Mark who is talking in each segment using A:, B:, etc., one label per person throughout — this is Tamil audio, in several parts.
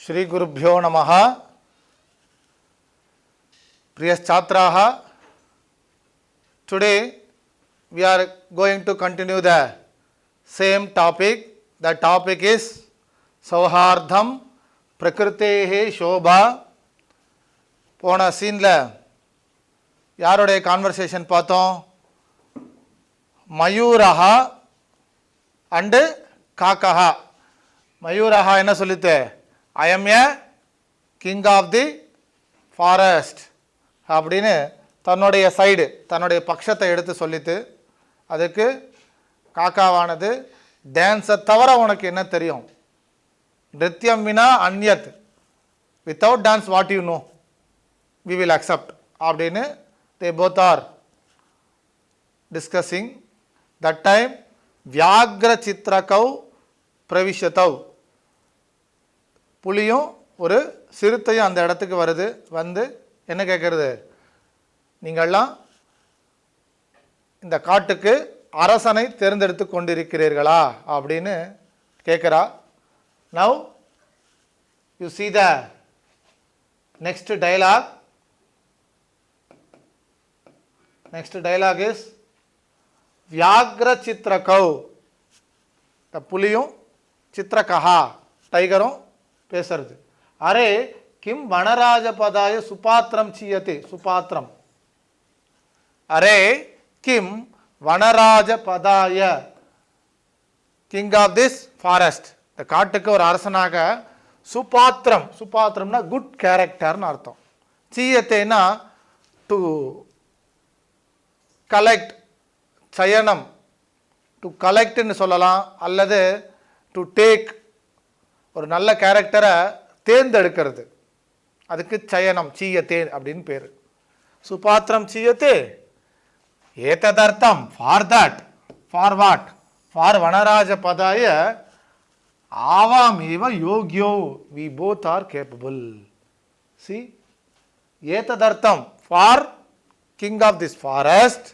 A: श्री गुरुभ्यो नमः। प्रिय छात्राः, today we are going to continue the same topic. The topic is सौहार्दम प्रकृतेः शोभा. போன சீனில் யாருடைய கான்வர்சேஷன் பார்த்தோம்? மயூரஹா அண்டு காக்கஹா. மயூரஹா என்ன சொல்லித்து? I am a king of the forest அப்படின்னு தன்னுடைய சைடு, தன்னுடைய பட்சத்தை எடுத்து சொல்லித்து. அதுக்கு காக்காவானது, டான்ஸை தவிர உனக்கு என்ன தெரியும்? நிருத்தியம் வினா அந்யத், without dance what you know, we will accept அப்படின்னு they both are discussing. That time வியாக்ர சித்ரகௌ பிரவிஷதௌ, புலியும் ஒரு சிறுத்தையும் அந்த இடத்துக்கு வருது. வந்து என்ன கேட்குறது? நீங்கள்லாம் இந்த காட்டுக்கு அரசனை தேர்ந்தெடுத்து கொண்டிருக்கிறீர்களா அப்படின்னு கேட்குறா. Now you see the next dialogue. Next dialogue is வியாக்ர சித்ரகௌ. புலியும் சித்ரகஹா டைகரும் பேசுறது. அரே கிம் வனராஜபதாய சுபாத்திரம் சீயத்தே. சுபாத்திரம், அரே கிம் வனராஜபதாய, கிங் ஆஃப் திஸ் ஃபாரஸ்ட், இந்த காட்டுக்கு ஒரு அரசனாக சுபாத்திரம், சுபாத்திரம்னா குட் கேரக்டர்னு அர்த்தம். சீயத்தேனா டு கலெக்ட், சயனம், டு கலெக்ட்னு சொல்லலாம், அல்லது டு டேக், ஒரு நல்ல கேரக்டரை தேர்ந்தெடுக்கிறது. அதுக்கு சயனம், சீயத்தே அப்படின்னு பேர். சுபாத்திரம் சீயத்தே ஏததர்த்தம், for that, for what, for வனராஜ பதாய ஆவாமேவ யோக்யோ, வி போத் ஆர் கேப்பபிள். சி, ஏததர்த்தம், for king of this forest,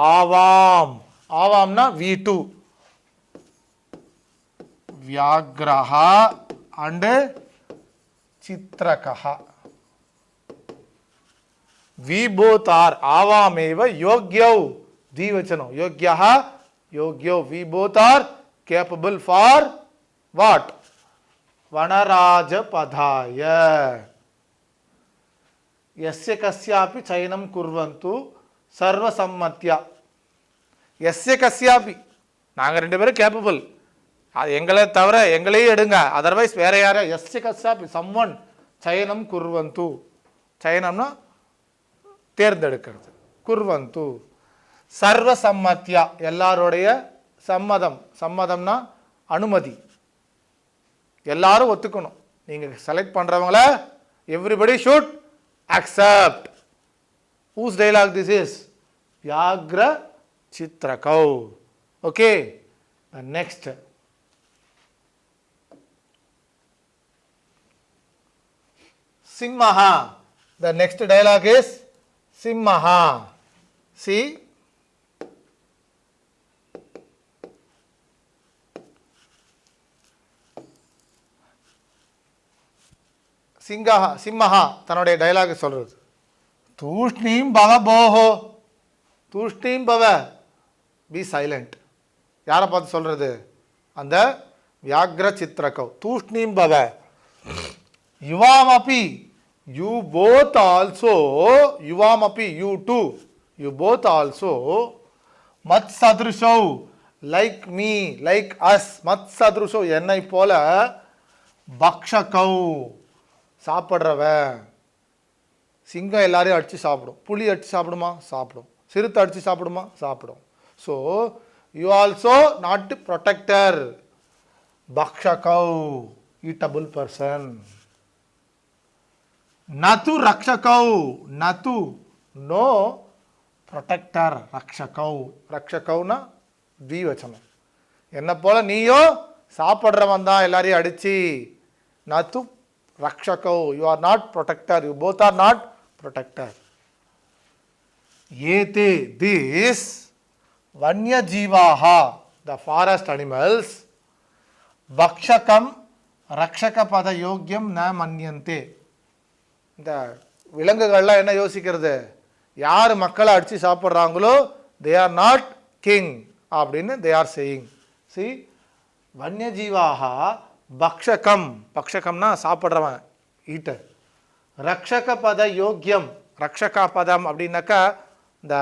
A: ஆவாம், ஆவாம்னா வி டூ, வியாக்ரஹா அண்ட் சித்ரகஹா, வி போத் ஆர், ஆவாமேவ யோக்யௌ, தீவச்சனம், யோக்யஹ யோக்யௌ, we both are capable for what? வனராஜபதாய. யஸ்ய கஸ்யாபி சயனம் குர்வந்து சர்வசம்மத்யா. யஸ்ய கஸ்யாபி, நாங்கள் ரெண்டு பேரும் கேப்பபிள், அது எங்களை தவிர எங்களையும் எடுங்க, அதர்வைஸ் வேற யாரா. எஸ்ய கஸ்யாபி, சம்வன் சயனம் குர்வந்து, சயனம்னா தேர்ந்தெடுக்கிறது, குர்வந்து சர்வசம்மத்யா, எல்லாருடைய சம்மதம், சம்மதம்னா அனுமதி, எல்லாரும் ஒத்துக்கணும். நீங்கள் செலக்ட் பண்ணுறவங்கள everybody should accept. whose dialogue this is? வியாக்ர சித்ரகௌ. okay, the next Simmaha. The next dialogue is Simmaha. See, சிம்மஹா தன்னுடைய டைலாக் சொல்றது. தூஷ்ணீம் பவ போஹோ, தூஷ்ணீம் பவ, பி சைலண்ட். யாரை பார்த்து சொல்றது? அந்த வியாக்ர சித்ரகௌ. தூஷ்ணீம் பவ, யுவாமபி, you both also, யுவாமபி, you too, you both also, மத் சத்ருஷௌ, like me, like us, மத் சத்ருஷௌ, என்னை போல, பக்ஷகௌ, சாப்பிட்றவன். சிங்கம் எல்லாரையும் அடித்து சாப்பிடும், புலி அடித்து சாப்பிடுமா? சாப்பிடும். சிறுத்தை அடித்து சாப்பிடுமா? சாப்பிடும். So you also not protector, பக்ஷகௌ, ஈட்டபிள் பர்சன். நது ரக்ஷகௌ, நது நோ ப்ரொடெக்டர், ரக்ஷகௌ, ரக்ஷகௌனா தீவச்சனம். என்ன போல நீயோ சாப்பிட்றவன் தான் எல்லாரையும் அடித்து. நது ரக்ஷகௌ, you are not protector, you both are not protector. ஏதே, திஸ் வன்யஜீவாஹா, the forest animals, பக்ஷகம் ரக்ஷக பத யோக்கியம் ந மன்யந்தே. இந்த விலங்குகள்லாம் என்ன யோசிக்கிறது, யார் மக்களை அடித்து சாப்பிட்றாங்களோ தே ஆர் நாட் கிங் அப்படின்னு தே ஆர் சேயிங். சி வன்யஜீவாக பக்ஷகம், பக்ஷகம்னா சாப்பிட்றவன், ஈட்டர். ரக்ஷக பத யோக்கியம், ரக்ஷகா பதம் அப்படின்னாக்கா இந்த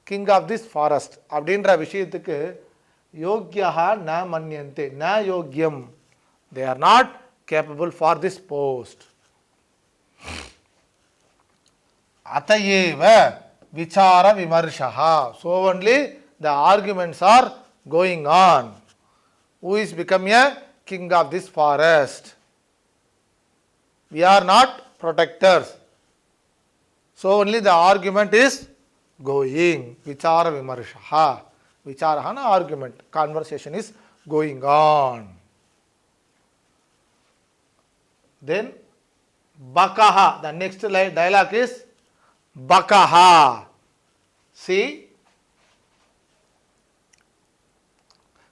A: கிங் ஆஃப் திஸ் ஃபாரஸ்ட் அப்படின்ற விஷயத்துக்கு யோக்கியா ந மன்யந்தே, ந யோக்கியம், they are not capable for this post. atayeva vichara vimarshaha, so only the arguments are going on. Who is becoming a king of this forest? We are not protectors, so only the argument is going. Vichara vimarshaha, vichara na argument, conversation is going on. Then bakaha, the next dialogue is bakaha. See,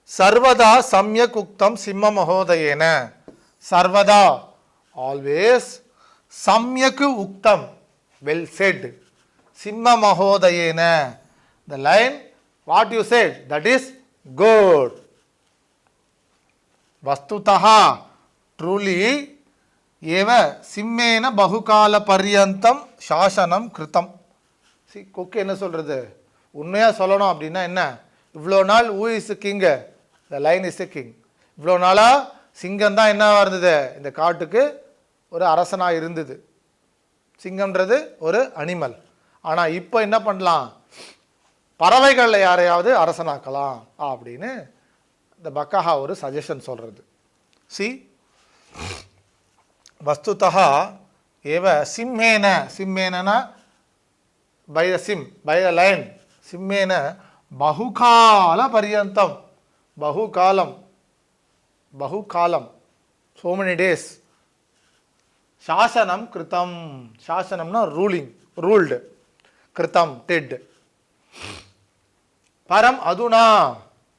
A: sarvada samyak uktam simha mahodayena, sarvada always, samyak uktam well said, simha mahodayena the line what you said that is good. vastutaha truly ஏவ சிம்மேன பகுகால பர்யந்தம் சாசனம் கிருத்தம். சி கொக்கு என்ன சொல்கிறது, உண்மையாக சொல்லணும் அப்படின்னா என்ன, இவ்வளோ நாள் who is king, the lion is a king. இவ்வளோ நாளாக சிங்கம் தான் என்ன இருந்தது, இந்த காட்டுக்கு ஒரு அரசனாக இருந்தது. சிங்கம்ன்றது ஒரு அனிமல். ஆனால் இப்போ என்ன பண்ணலாம், பறவைகளில் யாரையாவது அரசனாக்கலாம் அப்படின்னு இந்த பக்கஹா ஒரு சஜஷன் சொல்கிறது. சி வஸ்துதா ஏவ சிம்மேன, சிம்மேனா பை த சிம், பை த லைன், சிம்மேன பகுகால பர்யந்தம், பகுகாலம், பகுகாலம், so many days, சாசனம் கிருத்தம், சாசனம்னா ரூலிங், ரூல்டு, கிருத்தம் டிட். பரம் அதுனா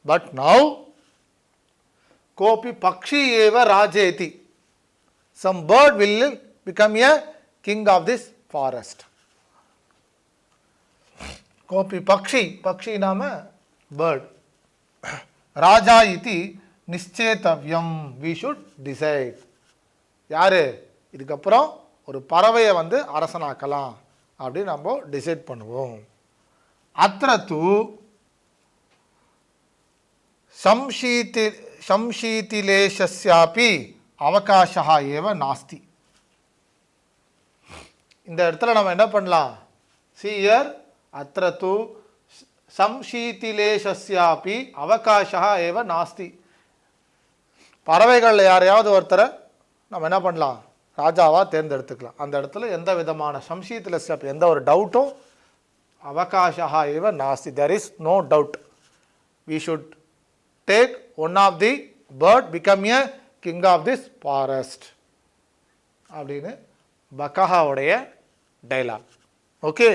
A: பட் நவ் கோபி பக்ஷி ஏவ ராஜேதி, some bird will become a king of this forest. Gopi பக்ஷி, பக்ஷி நாம bird, ராஜா இதி நிச்சேதவ்யம், we should decide. யாரு இதுக்கப்புறம் ஒரு பறவையை வந்து அரசனாக்கலாம் அப்படின்னு நம்ம டிசைட் பண்ணுவோம். அத்ர தூ சம்ஷீதிலேஷஸ்யாபி அவகாசா ஏவ நாஸ்தி. இந்த இடத்துல நம்ம என்ன பண்ணலாம், see here, அத்ர தூ சம்ஷீதிலேஷஸ்யாபி அவகாசா ஏவ நாஸ்தி. பறவைகளில் யாரையாவது ஒருத்தரை நம்ம என்ன பண்ணலாம், ராஜாவாக தேர்ந்தெடுத்துக்கலாம். அந்த இடத்துல எந்த விதமான சம்ஷீதிலேஷஸ்யாபி, எந்த ஒரு டவுட்டும், அவகாசா ஏவ நாஸ்தி, there is no doubt. We should take one of the bird become a king of this forest அப்படின்னு பக்கஹாவுடைய டைலாக். ஓகே,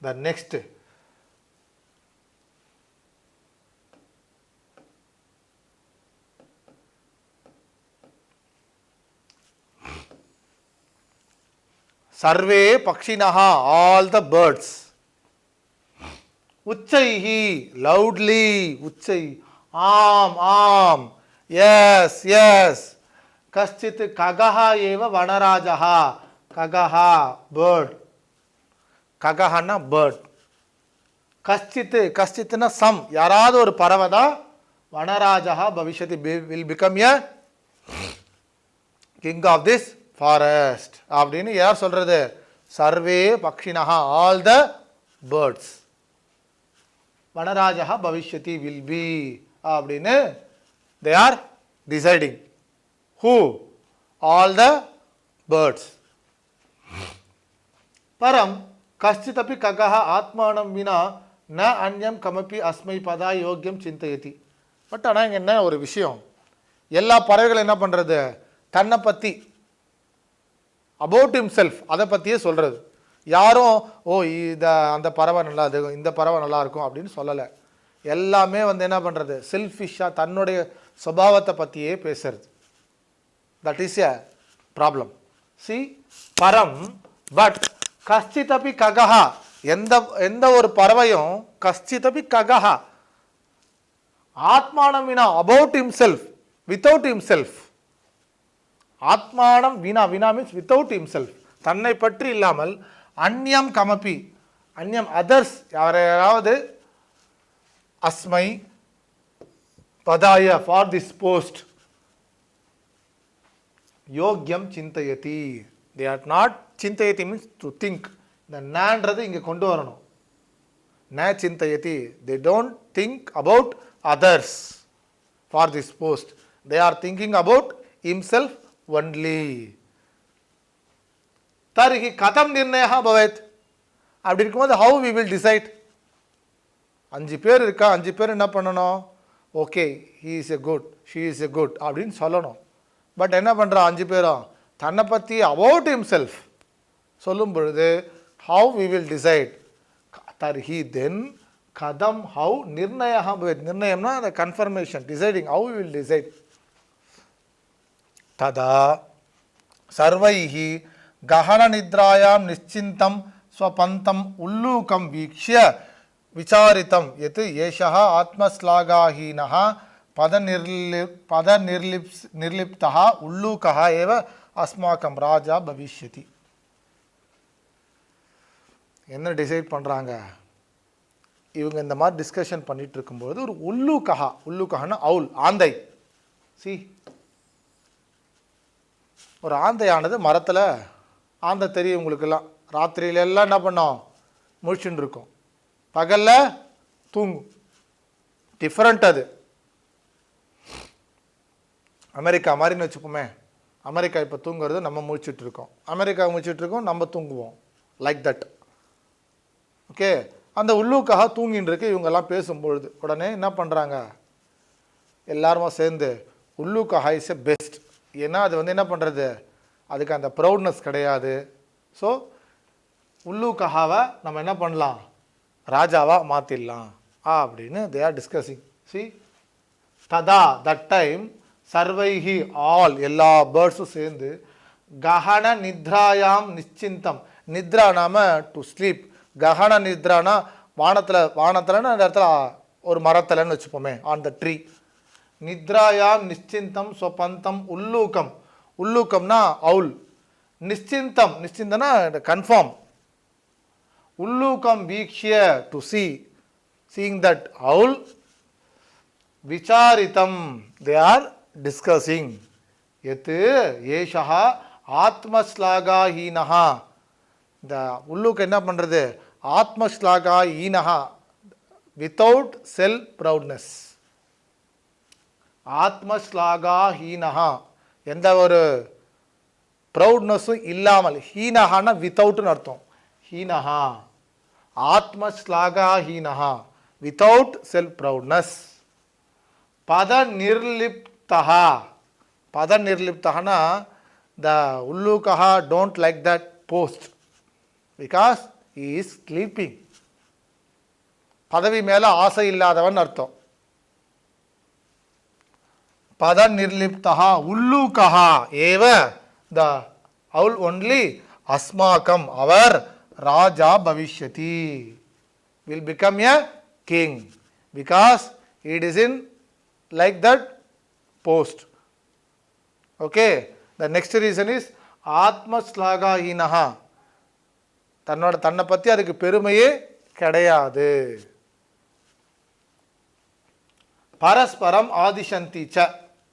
A: the next சர்வே பக்ஷினஹா, all the birds, உச்சைஹி loudly, உச்சை, ஆம் ஆம், எஸ் எஸ், கஷ்டித் ககஹா ஏவ வனராஜஹா, ககஹா பேர்ட், ககஹான்னா பேர்ட், கஷ்டித், கஷ்டித்னா சம், யாராவது ஒரு பறவை தான், வனராஜஹா பவிஷ்யதி will become a king of this forest அப்படின்னு யார் சொல்றது, சர்வே பக்ஷினஹா, ஆல் த பேர்ட்ஸ், வனராஜா பவிஷ்யதி வில் பி அப்படின்னு they are deciding. Who? All the birds. பரம் கஷ்டிதபி ககஹ ஆத்மானம் வினா ந அந்யம் கமப்பி அஸ்மை பதா யோக்கியம் சிந்தயதி. பட் ஆனால் இங்கே என்ன ஒரு விஷயம், எல்லா பறவைகளும் என்ன பண்ணுறது, தன்னை பற்றி, அபவுட் himself, அதை பற்றியே சொல்கிறது. யாரும் ஓ அந்த பறவை நல்லா, அது இந்த பறவை நல்லா இருக்கும் அப்படின்னு சொல்லலை. எல்லாமே வந்து என்ன பண்ணுறது, செல்ஃபிஷாக தன்னுடைய சுபாவத்தை பற்றியே பேசுறது. That is a problem. C பரம் பட் கஷ்டிதபி ககஹா, எந்த எந்த ஒரு பறவையும் கஷ்டிதபி ககஹா ஆத்மானம் வினா அபவுட் ஹிம்செல்ஃப் வித்தவுட் ஹிம்செல்ஃப். ஆத்மானம் வினா, வினா மீன்ஸ் வித்தவுட் ஹிம்செல்ஃப், தன்னை பற்றி இல்லாமல் அந்யம் கமபி, அந்யம் அதர்ஸ் யாரையாவது அஸ்மை பதாய ஃபார் திஸ் போஸ்ட் யோக்யம் சிந்தயதி. தே ஆர் நாட் சிந்தயதி மீன்ஸ் டு திங்க். இந்த நான்றது இங்கே கொண்டு வரணும். ந சிந்தயதி, they don't think about others for this post, they are thinking about himself only. tarhi katham nirnayah bhavet, அப்படி இருக்கும்போது how we will decide? 5 பேர் இருக்கா, 5 பேர் என்ன பண்ணணும், okay he is a good, she is a good அப்படின்னு சொல்லணும். பட் என்ன பண்ணுறா 5 பேரும் தன்னை பற்றி about himself சொல்லும் பொழுது how we will decide? tarhi then kadam how nirnayah bhavet, nirnayamna the confirmation, deciding, how we will decide. tada sarvaihi gahana nidrayam nischintam swapantam ullukam vikshya vicharitam yat yeshaha atmaslagahinah pada nirliptaha ullukaha eva asmakam raja bhavishyati. என்ன டிசைட் பண்ணுறாங்க இவங்க இந்த மாதிரி டிஸ்கஷன் பண்ணிட்டு இருக்கும்போது ஒரு உள்ளுக்கஹா, உள்ளுக்கஹான்னா அவுல், ஆந்தை. சி ஒரு ஆந்தையானது மரத்தில், ஆந்தை தெரியும் உங்களுக்கெல்லாம், ராத்திரியில எல்லாம் என்ன பண்ணோம் முழிச்சுட்டு இருக்கும், பகலில் தூங்கும். டிஃப்ரெண்ட் அது. அமெரிக்கா மாதிரின்னு வச்சுப்போமே, அமெரிக்கா இப்போ தூங்குறது நம்ம முழிச்சிட்டு இருக்கோம், அமெரிக்கா முழிச்சிட்டு இருக்கோம், நம்ம தூங்குவோம், லைக் தட். ஓகே, அந்த உள்ளுக்காக தூங்கின்னு இருக்கு. இவங்கெல்லாம் பேசும்பொழுது உடனே என்ன பண்ணுறாங்க, எல்லாருமா சேர்ந்து உள்ளுக்காக இஸ் எ பெஸ்ட். ஏன்னா அது வந்து என்ன பண்ணுறது, அதுக்கு அந்த ப்ரௌட்னஸ் கிடையாது. ஸோ உள்ளுக்காவை நம்ம என்ன பண்ணலாம், ராஜாவாக மாற்றிடலாம் அப்படின்னு தே ஆர் டிஸ்கஸிங். சி ததா தட் டைம் சர்வைஹி ஆல், எல்லா பேர்ட்ஸும் சேர்ந்து கஹன நித்ராயாம் நிச்சிந்தம், நித்ரா நாம டு ஸ்லீப், கஹன நித்ரானா வானத்தில்னு அந்த இடத்துல ஒரு மரத்தில்னு வச்சுப்போமே, ஆன் த ட்ரீ. நித்ராயாம் நிச்சிந்தம் ஸ்வபந்தம் உள்ளூக்கம், உள்ளூக்கம்னா அவுல், நிச்சிந்தம், நிச்சிந்தனா கன்ஃபார்ம், உள்ளூக்கம் வீக்ஷ்ய to see, seeing that owl, விசாரித்தம் தே ஆர் டிஸ்கஸிங், எத்து ஏஷா ஆத்மஸ்லாகாஹீனஹா, இந்த உள்ளுக்கு என்ன பண்ணுறது, ஆத்மஸ்லாகா ஈனஹா வித்தவுட் செல்ஃப் ப்ரௌட்னஸ், ஆத்மஸ்லாகா ஹீனஹா எந்த ஒரு ப்ரௌட்னஸும் இல்லாமல், ஹீனஹான வித்தவுட்னு அர்த்தம், ஹீனஹா ஆத்மஸ்லாகா ஹீனஹா வித்தவுட் செல்ஃப் ப்ரௌட்னஸ். பத நிர்லிப்தஹா, பத நிர்லிப்தஹனா த உள்ளுக்கஹா don't like that post because he is sleeping. பதவி மேலே ஆசை இல்லாதவன் அர்த்தம். பத நிர்லிப்தஹா உள்ளுக்கஹா ஏவ த அவுல் ஒன்லி அஸ்மாக்கம், அவர் ராஜா பவிஷ்யதி, will become a king because it is in like that post. Okay, the next reason is ஆத்மஸ்லாகாஹீனஹா, தன்னை பற்றி அதுக்கு பெருமையே கிடையாது. பரஸ்பரம் ஆதிசந்தி ச,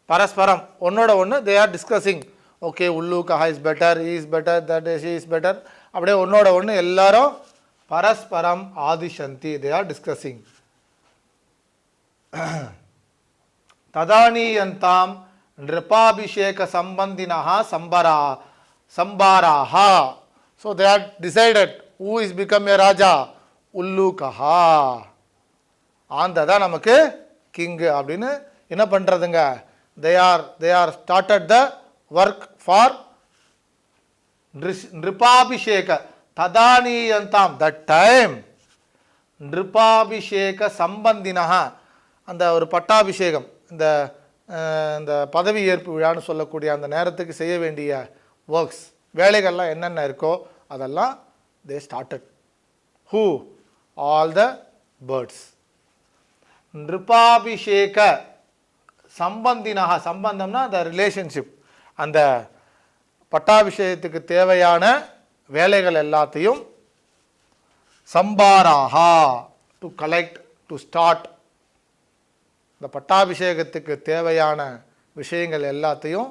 A: பரஸ்பரம் ஒன்னோட ஒன்று தே ஆர் டிஸ்கஸிங். ஓகே உள்ளுக்கஹா is better, is better, that is is better, அப்படியே ஒன்னோட ஒன்று எல்லாரும் பரஸ்பரம் ஆதிசந்தி, தே ஆர் டிஸ்கஸிங். ததானீயந்தாம் நிருபாபிஷேக சம்பந்தினஹா சம்பாராஹா. So they are decided who is become a raja, உள்ளுக்கஹா, ஆந்த தான் நமக்கு கிங் அப்படின்னு என்ன பண்ணுறதுங்க, they are started the work for நிருபாபிஷேக ததானீயந்தாம், that time நிருபாபிஷேக சம்பந்தினஹ, அந்த ஒரு பட்டாபிஷேகம், இந்த பதவி ஏற்பு விழான்னு சொல்லக்கூடிய அந்த நேரத்துக்கு செய்ய வேண்டிய ஒர்க்ஸ், வேலைகள்லாம் என்னென்ன இருக்கோ அதெல்லாம் they started. Who? All the birds. நிருபாபிஷேக சம்பந்தினஹ, சம்பந்தம்னா அந்த ரிலேஷன்ஷிப், அந்த பட்டாபிஷேகத்துக்கு தேவையான வேலைகள் எல்லாத்தையும் சம்பாராஹா, டு கலெக்ட், டு ஸ்டார்ட், இந்த பட்டாபிஷேகத்துக்கு தேவையான விஷயங்கள் எல்லாத்தையும்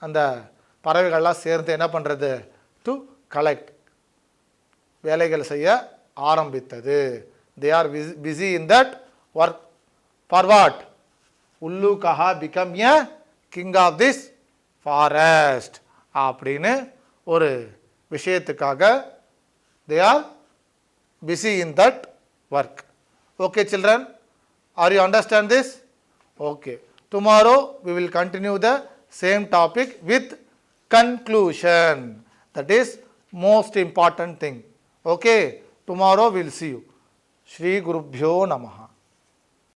A: அந்த பறவைகள்லாம் சேர்ந்து என்ன பண்ணுறது? டு கலெக்ட், வேலைகள் செய்ய ஆரம்பித்தது. They are busy in that work. For what? உல்லுகஹா become a king of this forest அப்படின்னு ஒரு விஷயத்துக்காக they are busy in that work. Okay children, are you understand this? Okay, tomorrow we will continue the same topic with conclusion. That is most important thing. Okay, tomorrow we will see you. Shri Gurubhyo Namaha.